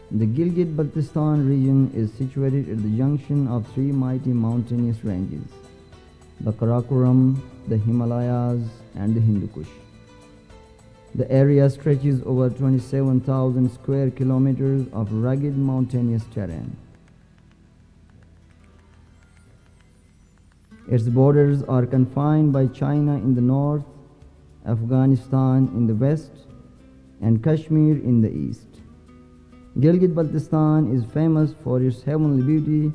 The Gilgit-Baltistan region is situated at the junction of three mighty mountainous ranges, the Karakoram, the Himalayas, and the Hindu Kush. The area stretches over 27,000 square kilometers of rugged mountainous terrain. Its borders are confined by China in the north, Afghanistan in the west, and Kashmir in the east. Gilgit-Baltistan is famous for its heavenly beauty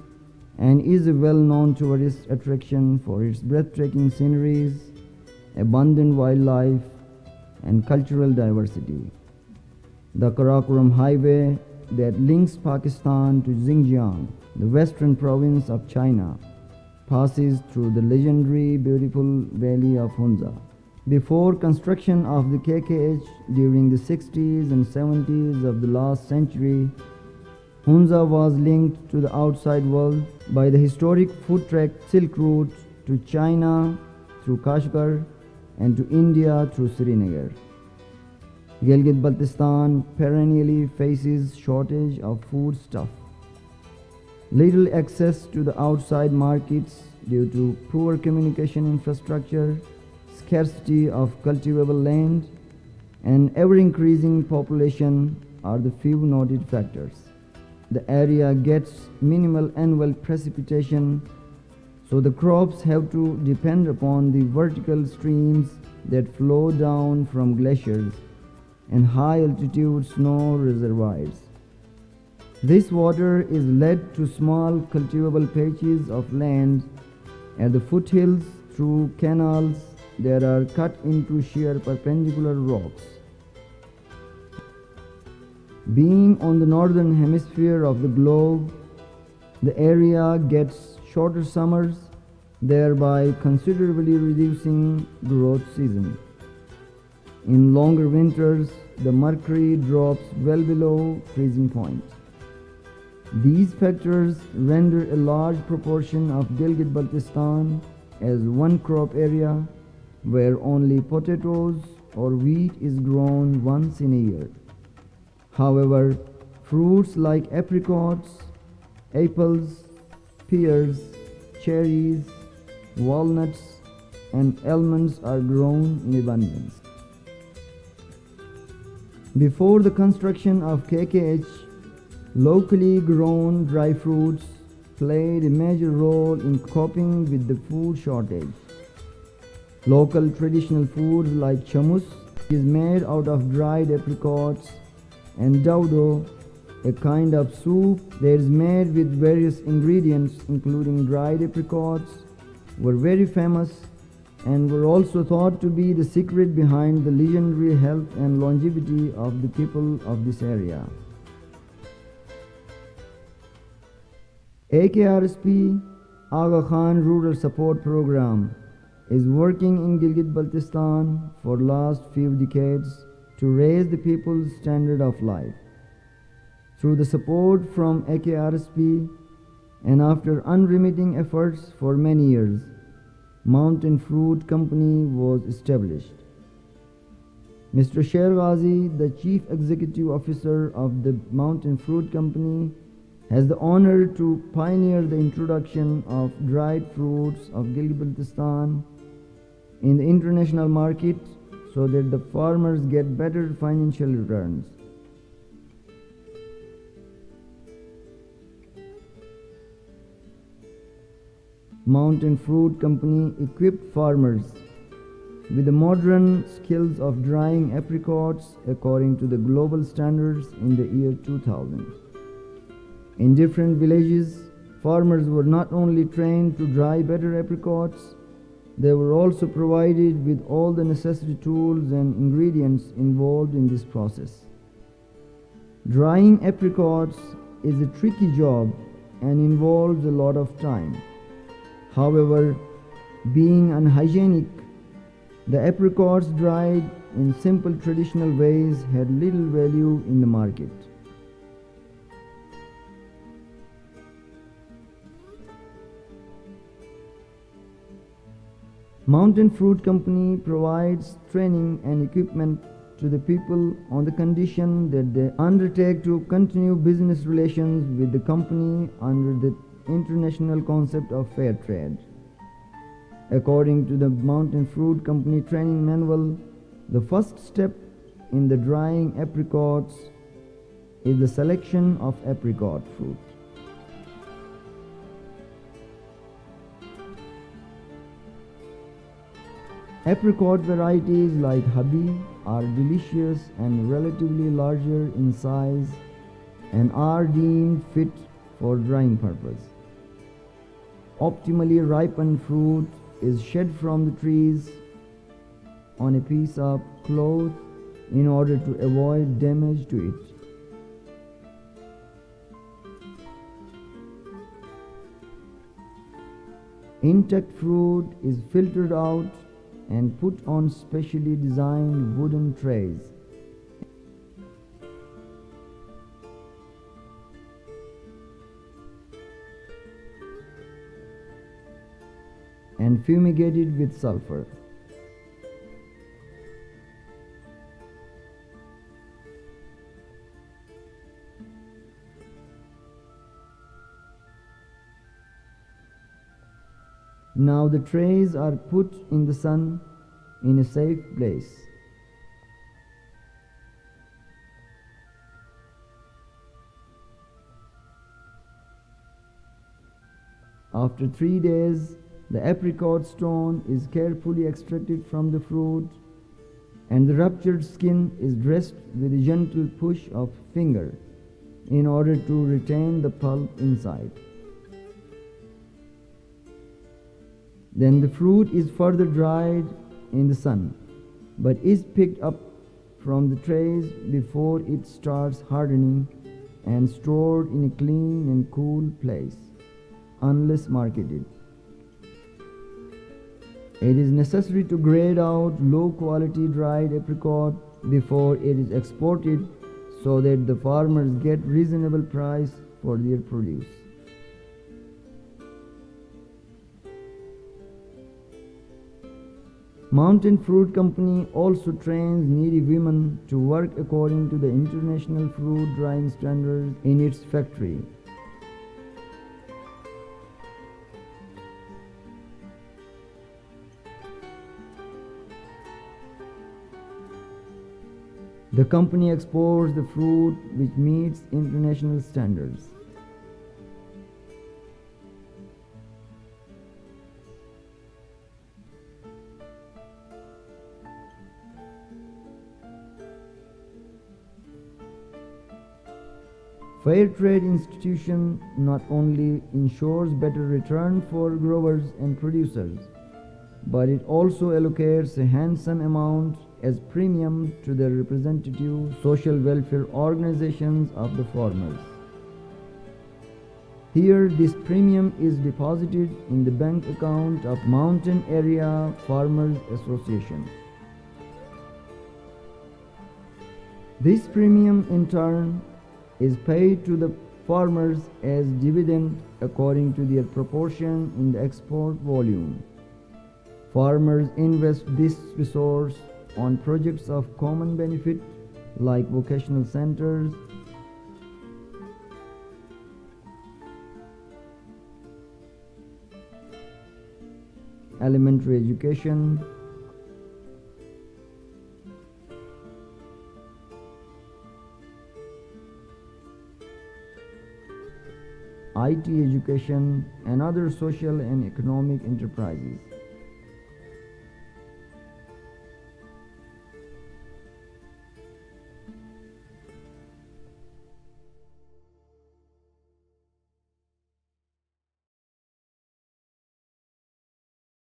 and is a well-known tourist attraction for its breathtaking sceneries, abundant wildlife, and cultural diversity. The Karakoram Highway that links Pakistan to Xinjiang, the western province of China, passes through the legendary beautiful valley of Hunza. Before construction of the KKH during the 60s and 70s of the last century, Hunza was linked to the outside world by the historic foot track Silk Route to China through Kashgar and to India through Srinagar. Gilgit-Baltistan perennially faces shortage of foodstuff, little access to the outside markets due to poor communication infrastructure, scarcity of cultivable land, and ever-increasing population are the few noted factors. The area gets minimal annual precipitation, so the crops have to depend upon the vertical streams that flow down from glaciers and high-altitude snow reservoirs. This water is led to small cultivable patches of land at the foothills through canals that are cut into sheer perpendicular rocks. Being on the northern hemisphere of the globe, the area gets shorter summers, thereby considerably reducing growth season. In longer winters, the mercury drops well below freezing point. These factors render a large proportion of Gilgit-Baltistan as one crop area where only potatoes or wheat is grown once in a year. However, fruits like apricots, apples, pears, cherries, walnuts, and almonds are grown in abundance. Before the construction of KKH, locally grown dry fruits played a major role in coping with the food shortage. Local traditional foods like chamus is made out of dried apricots, and daudo, a kind of soup that is made with various ingredients including dried apricots, were very famous and were also thought to be the secret behind the legendary health and longevity of the people of this area. AKRSP Aga Khan Rural Support Program is working in Gilgit-Baltistan for last few decades to raise the people's standard of life. Through the support from AKRSP and after unremitting efforts for many years, Mountain Fruit Company was established. Mr. Sher Ghazi, the Chief Executive Officer of the Mountain Fruit Company, has the honor to pioneer the introduction of dried fruits of Gilgit-Baltistan in the international market so that the farmers get better financial returns. Mountain Fruit Company equipped farmers with the modern skills of drying apricots according to the global standards in the year 2000. In different villages, farmers were not only trained to dry better apricots, they were also provided with all the necessary tools and ingredients involved in this process. Drying apricots is a tricky job and involves a lot of time. However, being unhygienic, the apricots dried in simple traditional ways had little value in the market. Mountain Fruit Company provides training and equipment to the people on the condition that they undertake to continue business relations with the company under the international concept of fair trade. According to the Mountain Fruit Company Training Manual, the first step in the drying apricots is the selection of apricot fruit. Apricot varieties like Habi are delicious and relatively larger in size and are deemed fit for drying purpose. Optimally ripened fruit is shed from the trees on a piece of cloth in order to avoid damage to it. Intact fruit is filtered out and put on specially designed wooden trays. And fumigated with sulfur. Now the trays are put in the sun in a safe place. After 3 days, the apricot stone is carefully extracted from the fruit and the ruptured skin is dressed with a gentle push of finger in order to retain the pulp inside. Then the fruit is further dried in the sun, but is picked up from the trays before it starts hardening and stored in a clean and cool place, unless marketed. It is necessary to grade out low-quality dried apricot before it is exported so that the farmers get reasonable price for their produce. Mountain Fruit Company also trains needy women to work according to the international fruit drying standards in its factory. The company exports the fruit which meets international standards. Fair trade institution not only ensures better return for growers and producers, but it also allocates a handsome amount as premium to the representative social welfare organizations of the farmers. Here, this premium is deposited in the bank account of Mountain Area Farmers Association. This premium in turn is paid to the farmers as dividend according to their proportion in the export volume. Farmers invest this resource on projects of common benefit like vocational centers, elementary education, IT education, and other social and economic enterprises.